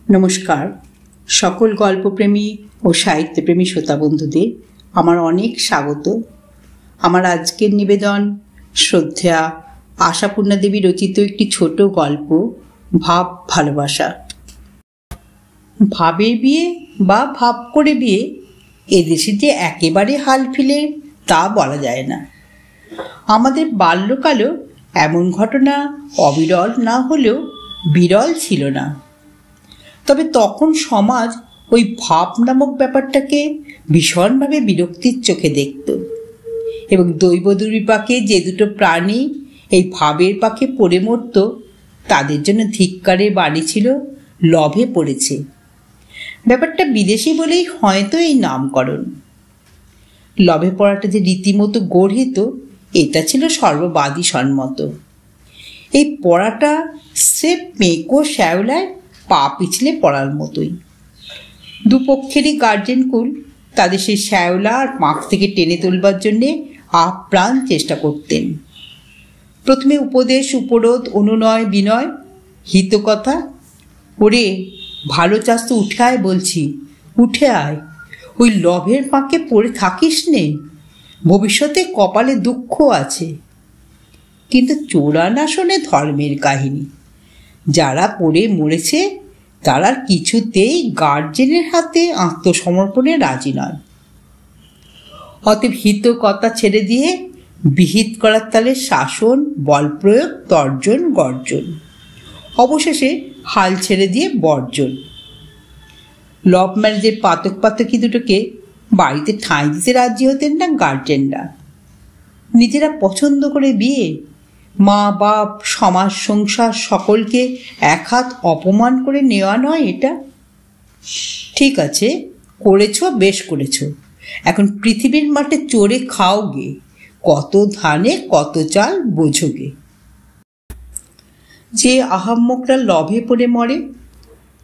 নমস্কার। সকল গল্পপ্রেমী ও সাহিত্যপ্রেমী শ্রোতা বন্ধুদের আমার অনেক স্বাগত। আমার আজকের নিবেদন শ্রদ্ধেয়া আশাপূর্ণা দেবী রচিত একটি ছোট গল্প, ভাব ভালোবাসা। ভাবের বিয়ে বা ভাব করে বিয়ে এদেশে যে একেবারে হাল ফিলে তা বলা যায় না। আমাদের বাল্যকালেও এমন ঘটনা অবিরল না হলেও বিরল ছিল না। তবে তখন সমাজ ওই ভাব নামক ব্যাপারটাকে ভীষণভাবে বিরক্তির চোখে দেখত এবং দৈব দুর্বিপাকে যে দুটো প্রাণী এই ভাবের পাকে পড়ে মরত তাদের জন্য ধিক্কারের বাণী ছিল লভে পড়েছে। ব্যাপারটা বিদেশি বলেই হয়তো এই নামকরণ। লভে পড়াটা যে রীতিমতো গর্হিত এটা ছিল সর্ববাদী সম্মত। এই পড়াটা স্রেফ মেকো শ্যাওলায় পা পিছলে পড়ার মতোই। দুপক্ষেরই গার্জেনকুল তাদের সেই শ্যাওলা আর পাঁক থেকে টেনে তুলবার জন্যে আপ্রাণ চেষ্টা করতেন। প্রথমে উপদেশ, উপরোধ, অনুনয়, বিনয়, হিতকথা। ওরে ভালো চাস তো উঠে আয় বলছি, উঠে আয়, ওই লভের পাঁকে পড়ে থাকিস নে, ভবিষ্যতে কপালে দুঃখ আছে। কিন্তু চোরা না শোনে ধর্মের কাহিনী। যারা পড়ে মরেছে তারা কিছুতেই গার্জেনের হাতে আত্মসমর্পণে রাজি নয়। অতএব হিত কথা ছেড়ে দিয়ে বিহিত করার তালে শাসন, বল প্রয়োগ, তর্জন, গর্জন, অবশেষে হাল ছেড়ে দিয়ে বর্জন। লভ ম্যারেজের পাতক পাতকি দুটোকে বাড়িতে ঠাঁই দিতে রাজি হতেন না গার্জেনরা। নিজেরা পছন্দ করে বিয়ে, মা বাপ, সমাজ, সংসার সকলকে এক হাত অপমান করে নেওয়া নয় এটা? ঠিক আছে, করেছ, বেশ করেছ, এখন পৃথিবীর মাঠে চড়ে খাও গে, কত ধানে কত চাল বোঝোগে। যে আহাম্মকরা লভে পড়ে মরে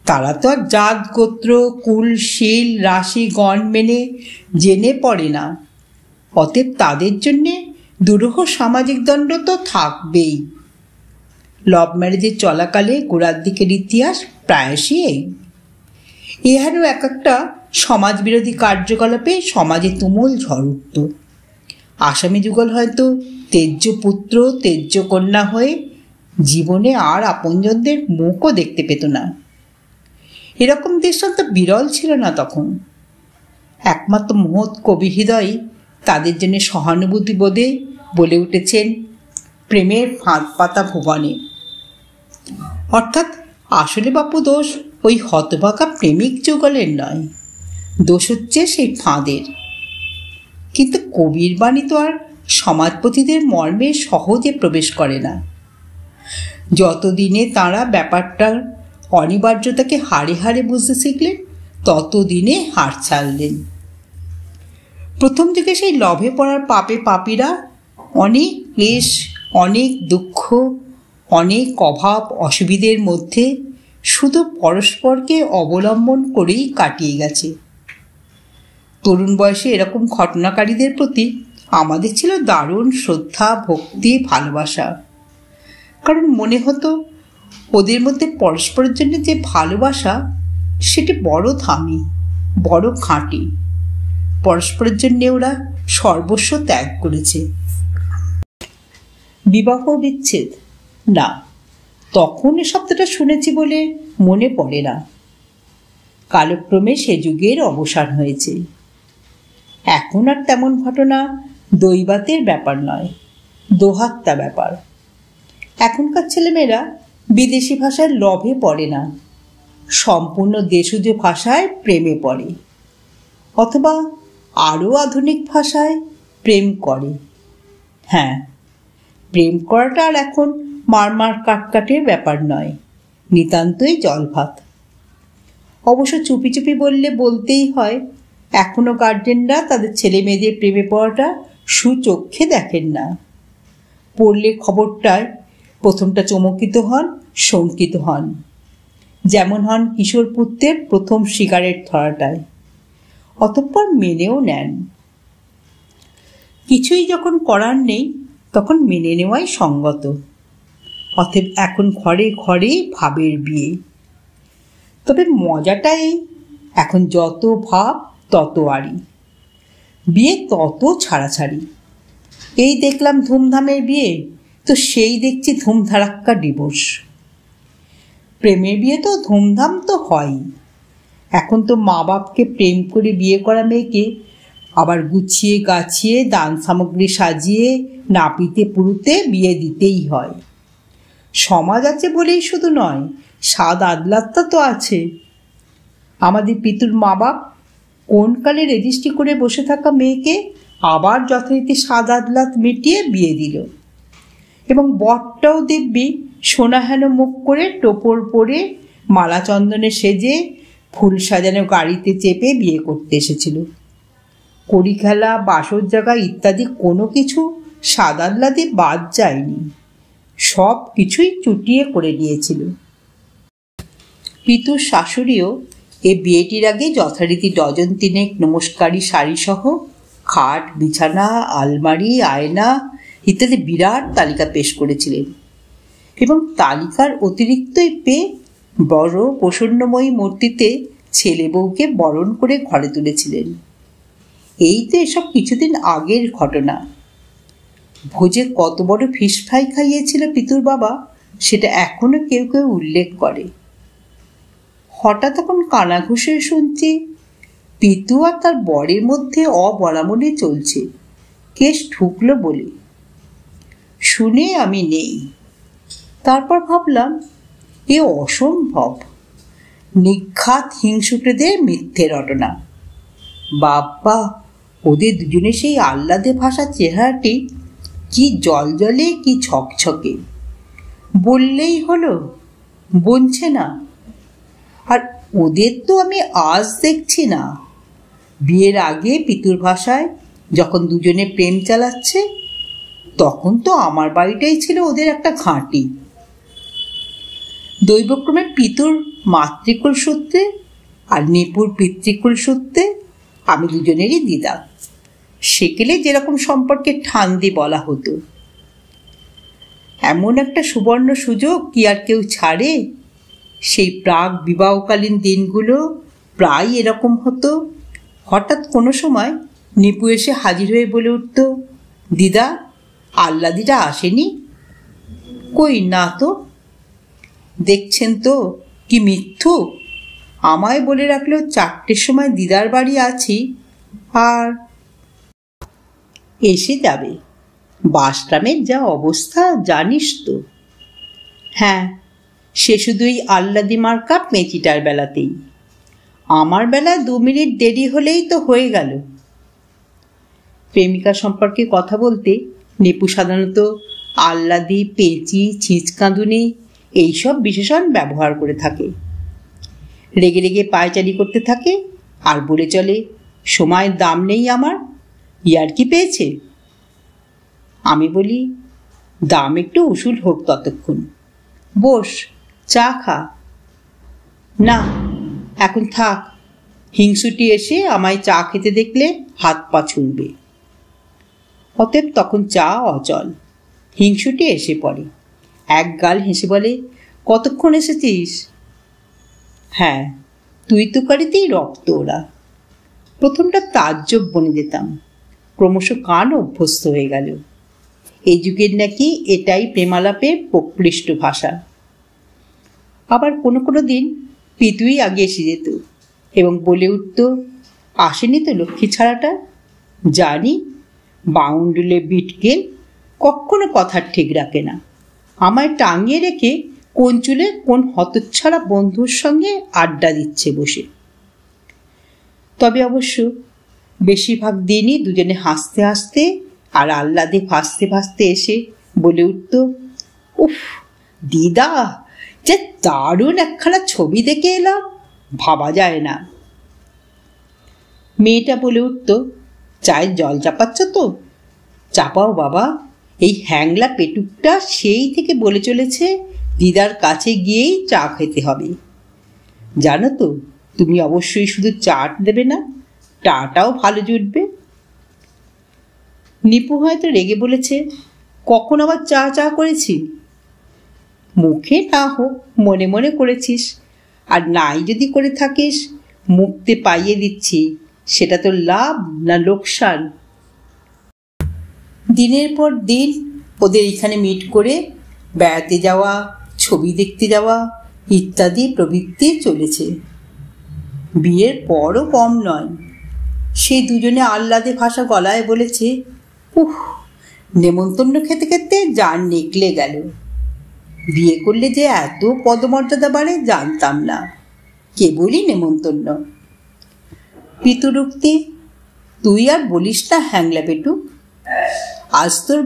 তারা তো আর জাত, গোত্র, কুল, শীল, রাশি, গণ মেনে জেনে পড়ে না। অতএব তাদের জন্যে দুরূহ সামাজিক দণ্ড তো থাকবেই। লভ ম্যারেজের চলাকালে গোড়ার দিকের ইতিহাস প্রায়শই এই। ইহারও এক একটা সমাজবিরোধী কার্যকলাপে সমাজে তুমুল ঝড় উঠত। আসামি যুগল হয়তো তেজ্য পুত্র, তেজ্য কন্যা হয়ে জীবনে আর আপনজনদের মুখও দেখতে পেত না। এরকম দৃষ্টান্ত বিরল ছিল না তখন। একমাত্র মহৎ কবি হৃদয় তাদের জন্য সহানুভূতি বোধে বলে উঠেছেন প্রেমের ফাঁদ পাতা ভুবনে। অর্থাৎ আসলে বাপু দোষ ওই হতভাগা প্রেমিক যুগলের নয়, দোষ হচ্ছে সেই ফাঁদের। কিন্তু কবির বাণী তো আর সমাজপতিদের মর্মে সহজে প্রবেশ করে না। যতদিনে তাঁরা ব্যাপারটার অনিবার্যতাকে হাড়ে হাড়ে বুঝতে শিখলেন ততদিনে হাড় ছাড়লেন। প্রথম থেকে সেই লভে পড়ার পাপে পাপীরা অনেক ক্লেশ, অনেক দুঃখ, অনেক অভাব অসুবিধের মধ্যে শুধু পরস্পরকে অবলম্বন করেই কাটিয়ে গেছে। তরুণ বয়সে এরকম ঘটনাকারীদের প্রতি আমাদের ছিল দারুণ শ্রদ্ধা, ভক্তি, ভালোবাসা। কারণ মনে হতো ওদের মধ্যে পরস্পরের জন্য যে ভালোবাসা সেটি বড় দামি, বড় খাঁটি। পরস্পরের জন্য ওরা সর্বস্ব ত্যাগ করেছে। বিবাহ বিচ্ছেদ না, তখন এ শব্দটা শুনেছি বলে মনে পড়ে না। কালক্রমে সে যুগের অবসান হয়েছে। এখন আর তেমন ঘটনা দৈবাতের ব্যাপার নয়, দোহাত্তা ব্যাপার। এখনকার ছেলেমেয়েরা বিদেশি ভাষায় লভে পড়ে না, সম্পূর্ণ দেশজ ভাষায় প্রেমে পড়ে, অথবা আরও আধুনিক ভাষায় প্রেম করে। হ্যাঁ, প্রেম করাটা আর এখন মারমার কাটকাটের ব্যাপার নয়, নিতান্তই জলভাত। অবশ্য চুপি চুপি বললে বলতেই হয়, এখনও গার্জেনরা তাদের ছেলে মেয়েদের প্রেমে পড়াটা সুচক্ষে দেখেন না। পড়লে খবরটায় প্রথমটা চমকিত হন, শঙ্কিত হন, যেমন হন কিশোর পুত্রের প্রথম সিগারেট ধরাটায়, অতঃপর মেনেও নেন। কিছুই যখন করার নেই তখন মেনে নেওয়াই সঙ্গত। অতএব এখন ঘরে ঘরে ভাবের বিয়ে। তবে মজাটা এই, এখন যত ভাব তত আড়ি, বিয়ে তত ছাড়াছাড়ি। এই দেখলাম ধুমধামের বিয়ে, তো সেই দেখছি ধুমধারাক্কা ডিভোর্স। প্রেমের বিয়ে তো ধুমধাম তো হয়ই, এখন তো মা বাপকে প্রেম করে বিয়ে করা মেয়েকে আবার গুছিয়ে গাছিয়ে দান সামগ্রী সাজিয়ে নাপিতে পুরুতে বিয়ে দিতেই হয়। সমাজ আছে বলেই শুধু নয়, স্বাদ আদলাত্তা তো আছে। আমাদের পিতুর মা বাপ কোন কালে রেজিস্ট্রি করে বসে থাকা মেয়েকে আবার যথারীতি স্বাদ আদলাত মিটিয়ে বিয়ে দিল, এবং বরটাও দিব্যি সোনাহেন মুখ করে টোপর পরে মালা চন্দনে সেজে ফুল সাজানো গাড়িতে চেপে বিয়ে করতে এসেছিল। কড়ি খেলা, বাসর জায়গা ইত্যাদি কোনো কিছু স্বাদ আহ্লাদে বাদ যায়নি, সব কিছুই চুটিয়ে করে নিয়েছিল। পিতুর শাশুড়িও এ বিয়েটির আগে যথারীতি ডজন তিনেক নমস্কারী শাড়িসহ খাট, বিছানা, আলমারি, আয়না ইত্যাদি বিরাট তালিকা পেশ করেছিলেন, এবং তালিকার অতিরিক্তই পেয়ে বড় প্রসন্নময়ী মূর্তিতে ছেলে বউকে বরণ করে ঘরে তুলেছিলেন। এই তো এসব কিছুদিন আগের ঘটনা। ভোজে কত বড় ফিশ ফ্রাই খাইয়েছিল পিতুর বাবা, সেটা এখনো কেউ কেউ উল্লেখ করে। হঠাৎ এখন কানাঘুষে শুনছি পিতু আর তার বরের মধ্যে অবরামনে চলছে, কেস ঢুকলো বলে। শুনে আমি নেই। তারপর ভাবলাম এ অসম্ভব, নিঘাত হিংসুটেদের মিথ্যে রটনা। বাবা, ওদের দুজনে সেই আহ্লাদে ভাসা চেহারাটি কি জলজলে, কি ছকছকে, বললেই হলো, বলছে না। আর ওদের তো আমি আজ দেখছি না, বিয়ের আগে পিতুর ভাষায় যখন দুজনে প্রেম চালাচ্ছে তখন তো আমার বাড়িটাই ছিল ওদের একটা ঘাঁটি। দৈবক্রমে পিতুর মাতৃকুল সূত্রে আর নিপুর পিতৃকুল সূত্রে আমি দুজনেরই দিদা। সেকেলে যেরকম সম্পর্কে ঠান্দি বলা হতো। এমন একটা সুবর্ণ সুযোগ কি আর কেউ ছাড়ে? সেই প্রাক বিবাহকালীন দিনগুলো প্রায় এরকম হতো। হঠাৎ কোনো সময় নিপু এসে হাজির হয়ে বলে উঠত, দিদা, আহ্লাদিটা আসেনি? কই না তো। দেখছেন তো কি মিথ্যু, আমায় বলে রাখলেও 4টের সময় দিদার বাড়ি আছি, আর এসে যাবে। বাসট্রামের যা অবস্থা জানিস তো। হ্যাঁ, সে শুধুই আহ্লাদি মার্কা মেচিটার বেলাতেই। আমার বেলা 2 মিনিট দেরি হলেই তো হয়ে গেল। প্রেমিকা সম্পর্কে কথা বলতে নিপু সাধারণত আহ্লাদি, পেঁচি, ছিঁচকাঁদুনি এইসব বিশেষণ ব্যবহার করে থাকে। রেগে রেগে পায়চারি করতে থাকে আর বলে চলে, সময়ের দাম নেই আমার, ইয়ার্কি পেয়েছে। আমি বলি, দাম একটু উসুল হোক ততক্ষণ, বস চা খা। না, এখন থাক, হিংসুটি এসে আমায় চা খেতে দেখলে হাত পা ছুঁড়বে। অতএব তখন চা অচল। হিংসুটি এসে পড়ে, এক গাল হেসে বলে, কতক্ষণ এসেছিস? হ্যাঁ, তুই তো কারিতেই রক্ত ওরা। প্রথমটা তাজ্জব বনে যেতাম, ক্রমশ কান অভ্যস্ত হয়ে গেল। এই যুগের নাকি এটাই প্রেমালাপের প্রকৃষ্ট ভাষা। আবার কোনো কোনো দিন পিতুই আগে এসে যেত এবং বলে উঠত, আসেনি তো লক্ষ্মী ছাড়াটা? জানি, বাউন্ডুলে বিটকেল, কখনো কথার ঠিক রাখে না। আমায় টাঙিয়ে রেখে কোন চুলে কোন হতচ্ছাড়া বন্ধুর সঙ্গে আড্ডা দিচ্ছে বসে। তবে অবশ্য বেশিরভাগ দিনই দুজনে হাসতে হাসতে আর আহ্লাদে ভাসতে ভাসতে এসে বলে উঠত, উফ দিদা, যে দারুণ একখানা ছবি দেখে এলাম, ভাবা যায় না। মেয়েটা বলে উঠত, চায়ের জল চাপাচ্ছ তো? চাপাও বাবা, এই হ্যাংলা পেটুকটা সেই থেকে বলে চলেছে দিদার কাছে গিয়েই চা খেতে হবে। জানো তো, তুমি অবশ্যই শুধু চাট দেবে না, টাটাও ভালো জুটবে। নিপু হয়তো রেগে বলেছে, কখন আবার চা চা করেছি? মুখে না হোক মনে মনে করেছিস, আর নাই যদি করে থাকিস, মুক্তি পাইয়ে দিচ্ছি, সেটা তো লাভ না লোকসান? দিনের পর দিন ওদের এখানে মিট করে বেড়াতে যাওয়া, ছবি দেখতে যাওয়া ইত্যাদি প্রবৃত্তি চলেছে। বিয়ের পরও কম নয়। সেই দুজনে আহ্লাদে ভাষা গলায় বলেছে, উহ, নেমন্তন্ন খেতে খেতে যার নিকলে গেল। বিয়ে করলে যে এত পদমর্যাদা বাড়ে জানতাম না, কেবলই নেমন্তন্ন। পিতুরুক্তি, তুই আর বলিস না হ্যাংলা পেটু। আজ তোর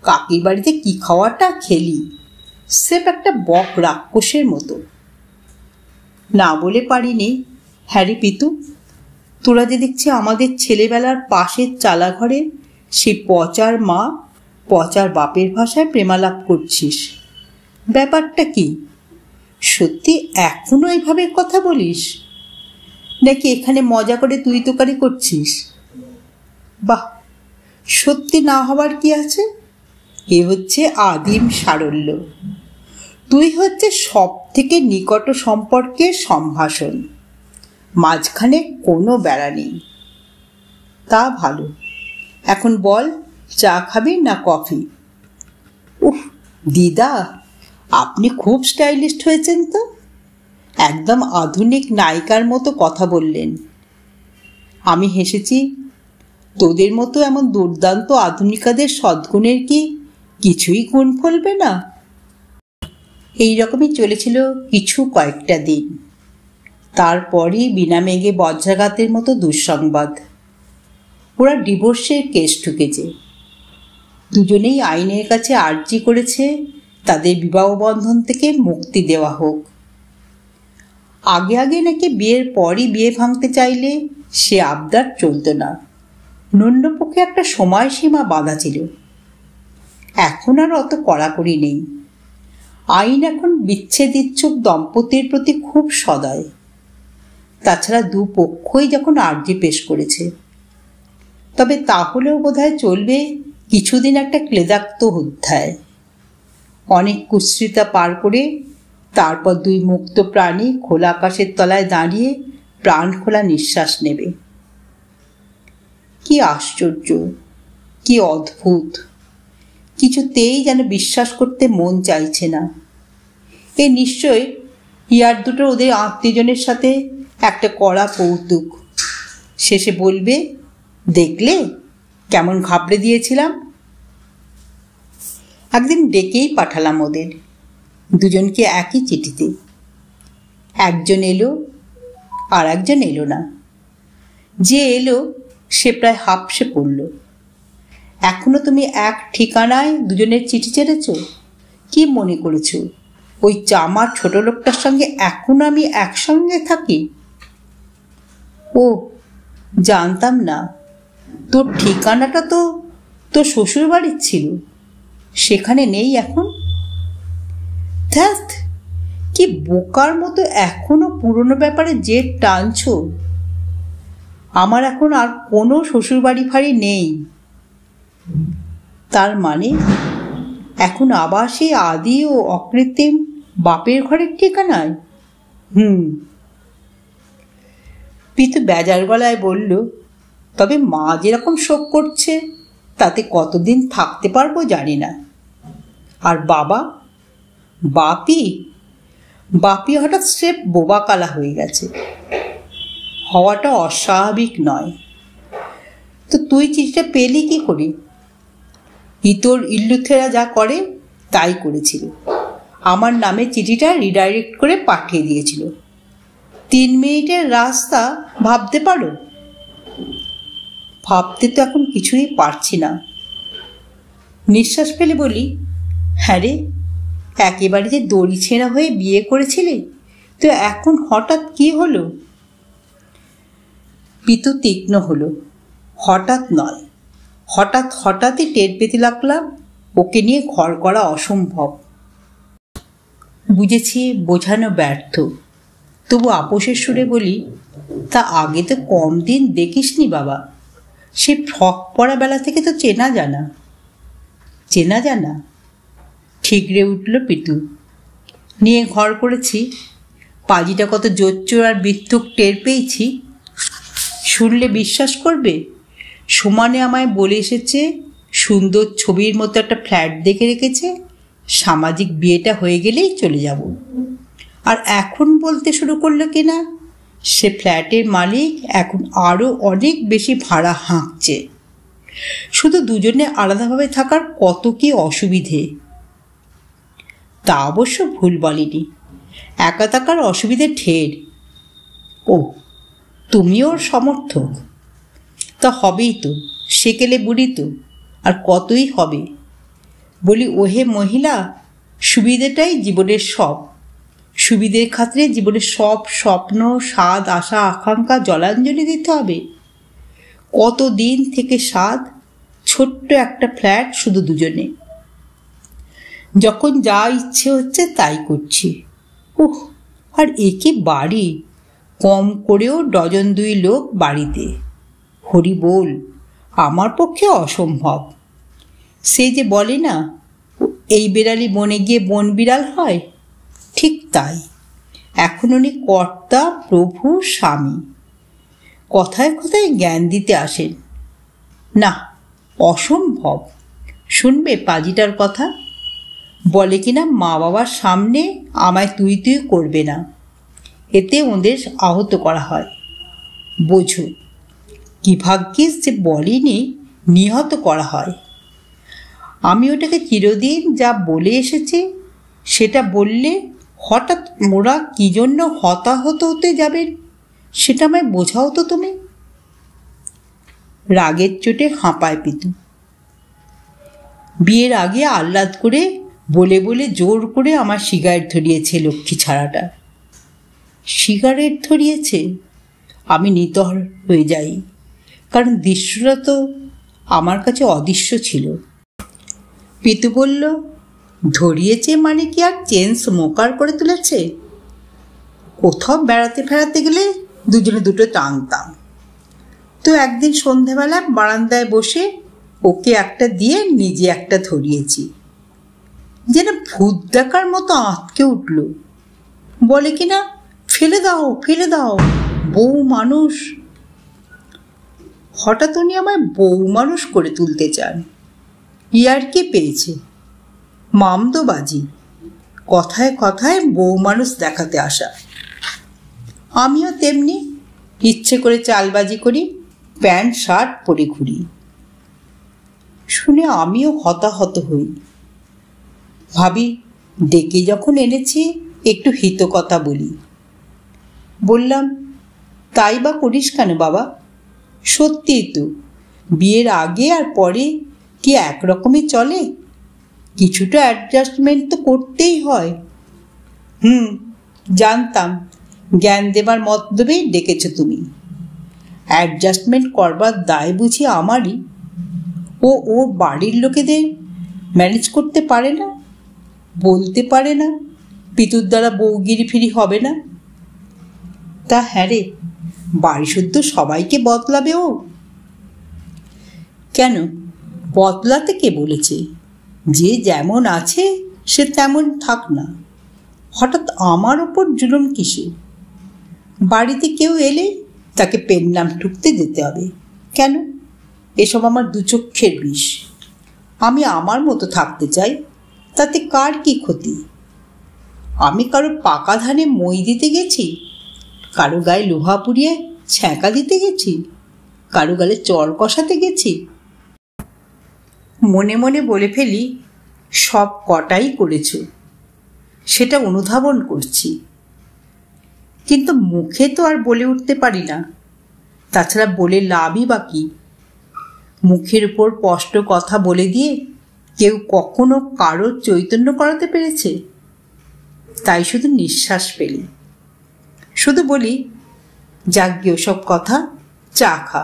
কাকির বাড়িতে কি খাওয়াটা খেলি, সেপ একটা বক রাক্ষসের মতো। না বলে পারিনি, হ্যারি পিতু, তোরা যে দেখছি আমাদের ছেলেবেলার পাশের চালাঘরে সেই পচার মা পচার বাপের ভাষায় প্রেমালাপ করছিস। ব্যাপারটা কি? সত্যি এখনো এইভাবে কথা বলিস, নাকি এখানে মজা করে তুই তোকারি করছিস? বাহ, সত্যি না হবার কি আছে? এ হচ্ছে আদিম সারল্য। তুই হচ্ছে সব থেকে নিকট সম্পর্কের সম্ভাষণ, মাঝখানে কোনো বেড়া নেই। তা ভালো। এখন বল, চা খাবি না কফি? উফ দিদা, আপনি খুব স্টাইলিস্ট হয়েছেন তো। একদম আধুনিক নায়িকার মতো কথা বললেন। আমি হেসেছি। তোদের মতো এমন দুর্দান্ত আধুনিকাদের সদ্গুণের কি কিছুই গুণ ফলবে না? এই রকমই চলেছিল কিছু কয়েকটা দিন। তারপরই বিনা মেঘে বজ্রাঘাতের মতো দুঃসংবাদ। ওরা ডিভোর্সের কেস ঠুকেছে। দুজনেই আইনের কাছে আর্জি করেছে তাদের বিবাহ বন্ধন থেকে মুক্তি দেওয়া হোক। আগে আগে নাকি বিয়ের পরই বিয়ে ভাঙতে চাইলে সে আবদার চলত না, ন্যূনপক্ষে একটা সময়সীমা বাঁধা ছিল। এখন আর অত কড়াকড়ি নেই। আইন এখন বিচ্ছেদ ইচ্ছুক দম্পতির প্রতি খুব সদয়। তাছাড়া দুপক্ষই যখন আর্জি পেশ করেছে, তবে তাহলেও বোধহয় চলবে কিছুদিন একটা ক্লেদাক্ত অধ্যায়। অনেক কুৎসিতা পার করে তারপর দুই মুক্ত প্রাণী খোলা আকাশের তলায় দাঁড়িয়ে প্রাণ খোলা নিঃশ্বাস নেবে। কি আশ্চর্য, কি অদ্ভুত! কিছুতেই যেন বিশ্বাস করতে মন চাইছে না। এ নিশ্চয় ইয়ার দুটো ওদের আত্মীয়জনের সাথে একটা কড়া কৌতুক। শেষে বলবে, দেখলে কেমন ঘাবড়ে দিয়েছিলাম। একদিন ডেকেই পাঠালাম ওদের দুজনকে একই চিঠিতে। একজন এলো আর একজন এলো না। যে এলো সে প্রায় হাঁপসে পড়ল। এখনো তুমি এক ঠিকানায় দুজনের চিঠি ছেড়েছ? কি মনে করেছ ওই চামার ছোট লোকটার সঙ্গে এখনো আমি একসঙ্গে থাকি? ও, জানতাম না। তোর ঠিকানাটা তো তোর শ্বশুর বাড়ির ছিল, সেখানে নেই এখন? ধ্যাৎ, কি বোকার মতো এখনো পুরনো ব্যাপারে জেদ টানছ। আমার এখন আর কোনো শ্বশুর বাড়ি ফাড়ি নেই। তার মানে এখন আবার সেই আদি ও অকৃত্রিম বাপের ঘরের ঠিকানায়? পিতু বেজার গলায় বলল, তবে মা যেরকম শোক করছে তাতে কতদিন থাকতে পারবো জানি না। আর বাবা? বাপি হঠাৎ স্রেফ বোবা কালা হয়ে গেছে। হওয়াটা অস্বাভাবিক নয়। তো তুই চিঠিটা পেলি কি করে? ইতর ইল্লুথেরা যা করে তাই করেছিল। আমার নামে চিঠিটা রিডাইরেক্ট করে পাঠিয়ে দিয়েছিল। 3 মিনিটের রাস্তা, ভাবতে পারো? ভাবতে তো এখন কিছুই পারছি না। নিঃশ্বাস ফেলে বলি, হ্যাঁ রে, একেবারে যে দড়ি ছেঁড়া হয়ে বিয়ে করেছিলে, তো এখন হঠাৎ কি হলো? পিতু তীক্ষ্ণ হলো। হঠাৎ নয়, হঠাৎই টের পেতে লাগলাম ওকে নিয়ে ঘর করা অসম্ভব। বুঝেছি বোঝানো ব্যর্থ, তবু আপোষের সুরে বলি, তা আগে তো কম দিন দেখিসনি বাবা। সে ফ্রক পরা বেলা থেকে তো চেনা জানা ঠিকরে উঠল পিতু। নিয়ে ঘর করেছি, পাজিটা কত জোচ্চোর আর বৃত্তুক টের পেয়েছি। শুনলে বিশ্বাস করবে, সমানে আমায় বলে এসেছে সুন্দর ছবির মতো একটা ফ্ল্যাট দেখে রেখেছে, সামাজিক বিয়েটা হয়ে গেলেই চলে যাব। আর এখন বলতে শুরু করলো কিনা সে ফ্ল্যাটের মালিক এখন আরও অনেক বেশি ভাড়া হাঁকছে। শুধু দুজনে আলাদাভাবে থাকার কত কি অসুবিধে। তা অবশ্য ভুল বলিনি, একা থাকার অসুবিধে ঢের। ও, তুমি ওর সমর্থক? তা হবেই তো, সেকেলে বুড়ি তো, আর কতই হবে। বলি, ওহে মহিলা, সুবিধেটাই জীবনের সব। সুবিধের খাতিরে জীবনের সব স্বপ্ন, স্বাদ, আশা, আকাঙ্ক্ষা জলাঞ্জলি দিতে হবে। কত দিন থেকে স্বাদ, ছোট্ট একটা ফ্ল্যাট, শুধু দুজনে, যখন যা ইচ্ছে হচ্ছে তাই করছি। উহ, আর একে বাড়ি, কম করেও ডজন 2 লোক বাড়িতে। হরি বল, আমার পক্ষে অসম্ভব। সে যে বলে না, এই বেড়ালি বনে গিয়ে বন বিড়াল হয়, ঠিক তাই। এখন উনি কর্তা, প্রভু, স্বামী, কথায় কথায় জ্ঞান দিতে আসেন। না, অসম্ভব। শুনবে পাজিটার কথা? বলে কিনা মা বাবার সামনে আমায় তুই তুই করবে না, এতে ওদের আহত করা হয়। বোঝো, কি ভাগ্যিস যে বলিনি, নিহত করা হয়। আমি ওটাকে চিরদিন যা বলে এসেছি সেটা বললে হঠাৎ ওরা কী জন্য হতাহত হতে যাবেন সেটা আমায় বোঝাও তো তুমি। রাগের চোটে হাঁপায় পিতু। বিয়ের আগে আহ্লাদ করে বলে বলে জোর করে আমার সিগারেট ধরিয়েছে লক্ষ্মী ছাড়াটা। সিগারেট ধরিয়েছে? আমি নিতর হয়ে যাই, কারণ দৃশ্যটা তো আমার কাছে অদৃশ্য ছিল। পিতু বলল, ধরিয়েছে মানে কি আর চেন স্মোকার করে তুলেছে? কোথাও বেড়াতে ফেরাতে গেলে দুজনে দুটো টানতাম, তো একদিন সন্ধেবেলা বারান্দায় বসে ওকে একটা দিয়ে নিজে একটা ধরিয়েছি। যেন ভূত দেখার মতো আঁতকে উঠল। বলে কিনা, ফেলে দাও ফেলে দাও, বউ মানুষ। হঠাৎ উনি আমায় বউ মানুষ করে তুলতে চান। ইয়ার কি পেয়েছে? মামদোবাজি, কথায় কথায় বউ মানুষ দেখাতে আসা। আমিও তেমনি ইচ্ছে করে চালবাজি করি, প্যান্ট শার্ট পরে ঘুরি। শুনে আমিও হতাহত হই। ভাবি, ডেকে যখন এনেছি একটু হিত কথা বলি। বললাম, তাই বা করিস কেন বাবা? সত্যিই তো, বিয়ের আগে আর পরে কি একরকমই চলে? কিছুটা অ্যাডজাস্টমেন্ট তো করতেই হয়। জানতাম জ্ঞান দেবার মতলবেই ডেকেছ তুমি। অ্যাডজাস্টমেন্ট করবার দায় বুঝি আমারই। ও ওর বাড়ির লোকেদের ম্যানেজ করতে পারে না, বলতে পারে না পিতুর দ্বারা বউগিরি ফিরি হবে না। তা হ্যাঁ রে, বাড়ি শুদ্ধ সবাইকে বদলাবে ও? কেন বদলাতে কে বলেছে? যে যেমন আছে সে তেমন থাক না। হঠাৎ আমার ওপর জুলুম কিসে? বাড়িতে কেউ এলে তাকে পেন নাম ঠুকতে যেতে হবে কেন? এসব আমার দুচক্ষের বিষ। আমি আমার মতো থাকতে চাই, তাতে কার কি ক্ষতি? আমি কারো পাকা ধানে মই দিতে গেছি, কারো গায়ে লোহা পুড়িয়ে ছ্যাঁকা দিতে গেছি, কারো গালে চর কষাতে গেছি? মনে মনে বলে ফেলি, সব কটাই করেছ, সেটা অনুধাবন করছি, কিন্তু মুখে তো আর বলে উঠতে পারি না। তাছাড়া বলে লাভই বা কি? মুখের উপর স্পষ্ট কথা বলে দিয়ে কেউ কখনো কারোর চৈতন্য করাতে পেরেছে? তাই শুধু নিঃশ্বাস ফেলি, শুধু বলি, যাজ্ঞে ওসব কথা, চা খা।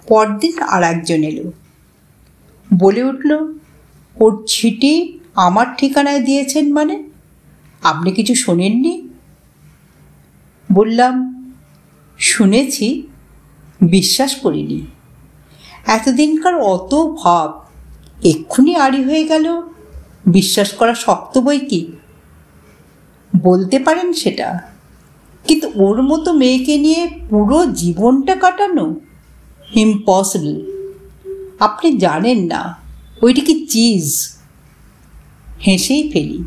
পরদিন আর একজন এলো, বলে উঠল, ওর ছিটি আমার ঠিকানায় দিয়েছেন মানে? আপনি কিছু শোনেননি? বললাম, শুনেছি, বিশ্বাস করিনি। এতদিনকার অত ভাব এক্ষুনি আড়ি হয়ে গেল, বিশ্বাস করা শক্ত বই কি। বলতে পারেন সেটা, কিন্তু ওর মতো মেয়েকে নিয়ে পুরো জীবনটা কাটানো ইম্পসিবল। আপনি জানেন না ওইটা কি চিজ। হেসেই ফেলি।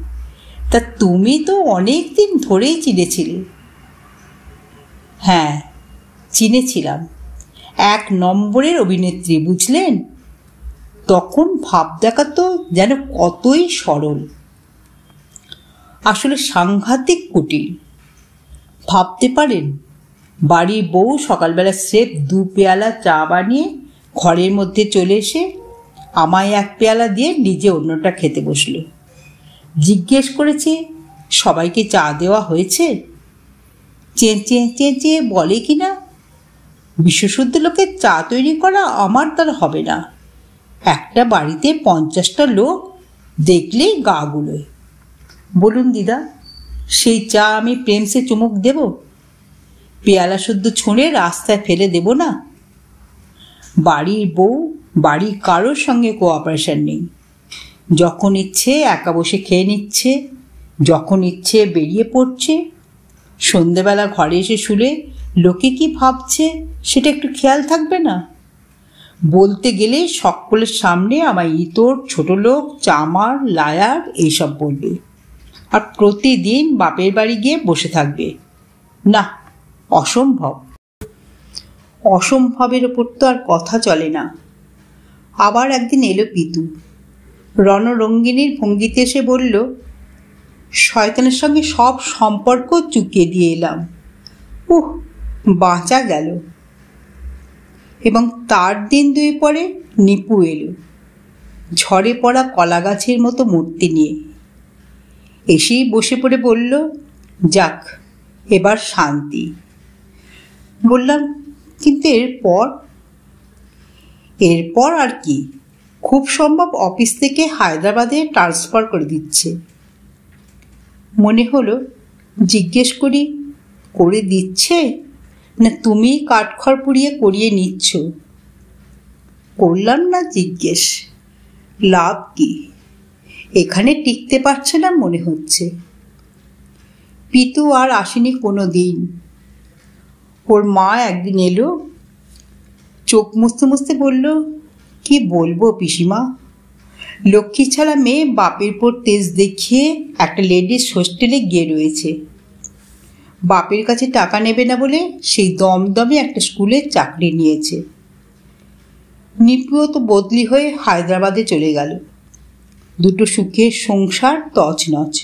তা তুমি তো অনেক দিন ধরেই চিনেছিলে। হ্যাঁ, চিনেছিলাম। 1 নম্বরের অভিনেত্রী, বুঝলেন? তখন ভাব দেখাতো যেন কতই সরল, আসলে সাংঘাতিক কুটিল। ভাবতে পারেন, বাড়ির বউ সকালবেলা স্রেফ 2 পেয়ালা চা বানিয়ে ঘরের মধ্যে চলে এসে আমায় 1 পেয়ালা দিয়ে নিজে অন্যটা খেতে বসলো। জিজ্ঞেস করেছে সবাইকে চা দেওয়া হয়েছে। চেঁচিয়ে চেঁচিয়ে বলে কিনা, বিশ্বশুদ্ধ লোকের চা তৈরি করা আমার দ্বারা হবে না। একটা বাড়িতে 50টা লোক দেখলেই গা গুলোয়। বলুন দিদা, সেই চা আমি প্রেমসে চুমুক দেব? পেয়ালা শুদ্ধ ছুঁড়ে রাস্তায় ফেলে দেব না? বাড়ির বউ বাড়ির কারোর সঙ্গে কোঅপারেশন নেই। যখন ইচ্ছে একা বসে খেয়ে নিচ্ছে, যখন ইচ্ছে বেরিয়ে পড়ছে। সন্ধেবেলা ঘরে এসে শুলে লোকে কি ভাবছে সেটা একটু খেয়াল থাকবে না? বলতে গেলে সকলের সামনে আমায় ইতর, ছোট লোক, চামার, লায়ার এইসব বলবে, আর প্রতিদিন বাপের বাড়ি গিয়ে বসে থাকবে। না, অসম্ভব। অসম্ভবের ওপর তো আর কথা চলে না। আবার একদিন এলো পিতু। রণরঙ্গিনীর ভঙ্গিতে এসে বলল, শয়তানের সঙ্গে সব সম্পর্ক চুকিয়ে দিয়ে এলাম। বাঁচা গেল। এবং তার দিন 2 পরে নিপু এলো, ঝড়ে পড়া কলা গাছের মতো মূর্তি নিয়ে। এসেই বসে পড়ে বলল, যাক, এবার শান্তি। বললাম, কিন্তু এরপর আর কি? খুব সম্ভব অফিস থেকে হায়দ্রাবাদে ট্রান্সফার করে দিচ্ছে। মনে হলো জিজ্ঞেস করি, করে দিচ্ছে না তুমি কাঠখড় পুড়িয়ে করিয়ে নিচ্ছ? করলাম না জিজ্ঞেস। লাভ কি? এখানে টিকতে পারছে না মনে হচ্ছে। পিতু আর আসেনি কোনো দিন। ওর মা একদিন এলো, চোখ মুছতে মুছতে বলল, কি বলবো পিসিমা, লক্ষ্মী ছাড়া মেয়ে বাপের পর তেজ দেখিয়ে একটা লেডিস হোস্টেলে গিয়ে রয়েছে। বাপের কাছে টাকা নেবে না বলে সেই দমদমে একটা স্কুলে চাকরি নিয়েছে। নিপুও তো বদলি হয়ে হায়দ্রাবাদে চলে গেল। 2 সুখের সংসার তছনছ।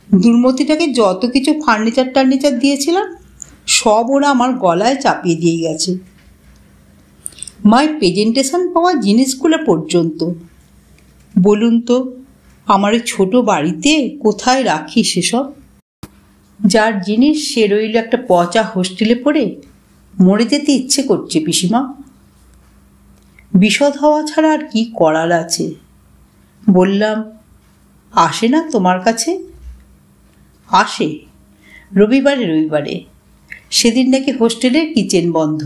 দুর্মতিটাকে যত কিছু ফার্নিচার দিয়েছিলাম সব ওরা আমার গলায় চাপিয়ে দিয়ে গেছে। মায়ের প্রেজেন্টেশন পাওয়া জিনিসগুলো পর্যন্ত। বলুন তো, আমার ছোট বাড়িতে কোথায় রাখি সেসব? যার জিনিস সে রইল একটা পচা হোস্টেলে পড়ে। মরে যেতে ইচ্ছে করছে পিসিমা। বিশদ হওয়া ছাড়া আর কি করার আছে? বললাম, আসে না তোমার কাছে? আসে, রবিবারে। সেদিন নাকি হোস্টেলের কিচেন বন্ধ।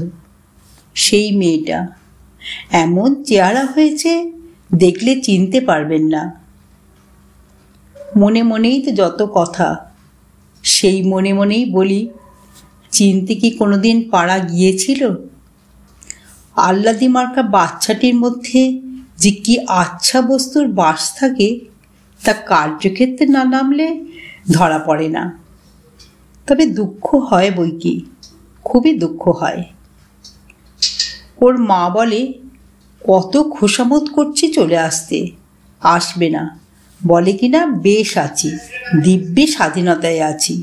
সেই মেয়েটা এমন চেহারা হয়েছে, দেখলে চিনতে পারবেন না। মনে মনেই তো যত কথা। সেই মনে মনেই বলি, চিনতে কি কোনোদিন পারা গিয়েছিল? আহ্লাদি মার্কা বাচ্চাটির মধ্যে যে কি আচ্ছা বস্তুর বাস থাকে তা কার্যক্ষেত্রে না নামলে ধরা পড়ে না। তবে দুঃখ হয় বই কি, খুবই দুঃখ হয়। ওর মা বলে, কত খোসামত করছি চলে আসতে, আসবে না। বলে কিনা বেশ আছি, দিব্যি স্বাধীনতায় আছি।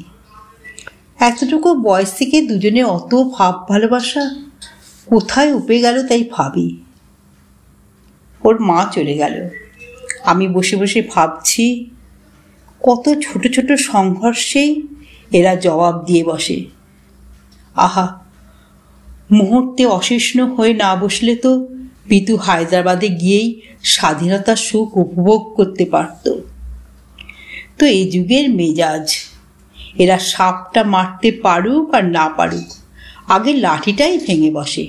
এতটুকু বয়স থেকে দুজনে অত ভাব ভালোবাসা কোথায় উপে গেল তাই ভাবি। ওর মা চলে গেল। আমি বসে বসে ভাবছি, কত ছোট ছোট সংঘর্ষেই এরা জবাব দিয়ে বসে। আহা, মুহূর্তে অসহিষ্ণু হয়ে না বসলে তো পিতু হায়দ্রাবাদে গিয়েই স্বাধীনতার সুখ উপভোগ করতে পারত। তো এই যুগের মেজাজ, এরা সাপটা মারতে পারুক আর না পারুক, আগে লাঠিটাই ভেঙে বসে।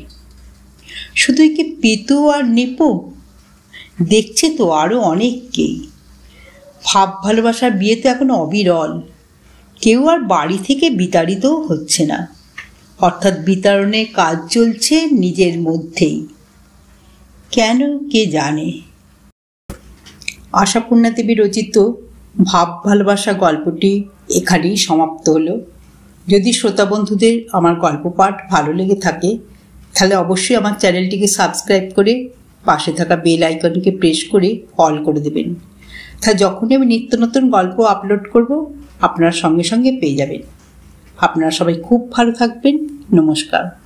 শুধুই কি পিতু আর নিপু? দেখছে তো আরও অনেককেই। ভাব ভালোবাসার বিয়ে তো এখন অবিরল। কেউ আর বাড়ি থেকে বিতাড়িতও হচ্ছে না, অর্থাৎ বিতরণের কাজ চলছে নিজের মধ্যেই। কেন কে জানে। আশাপূর্ণা দেবী রচিত ভাব ভালোবাসা গল্পটি এখানেই সমাপ্ত হলো। যদি শ্রোতা বন্ধুদের আমার গল্প পাঠ ভালো লেগে থাকে তাহলে অবশ্যই আমার চ্যানেলটিকে সাবস্ক্রাইব করে পাশে থাকা বেল আইকনকে প্রেস করে অল করে দেবেন। তা যখনই আমি নিত্য নতুন গল্প আপলোড করব আপনারা সঙ্গে সঙ্গে পেয়ে যাবেন। আপনারা সবাই খুব ভালো থাকবেন। নমস্কার।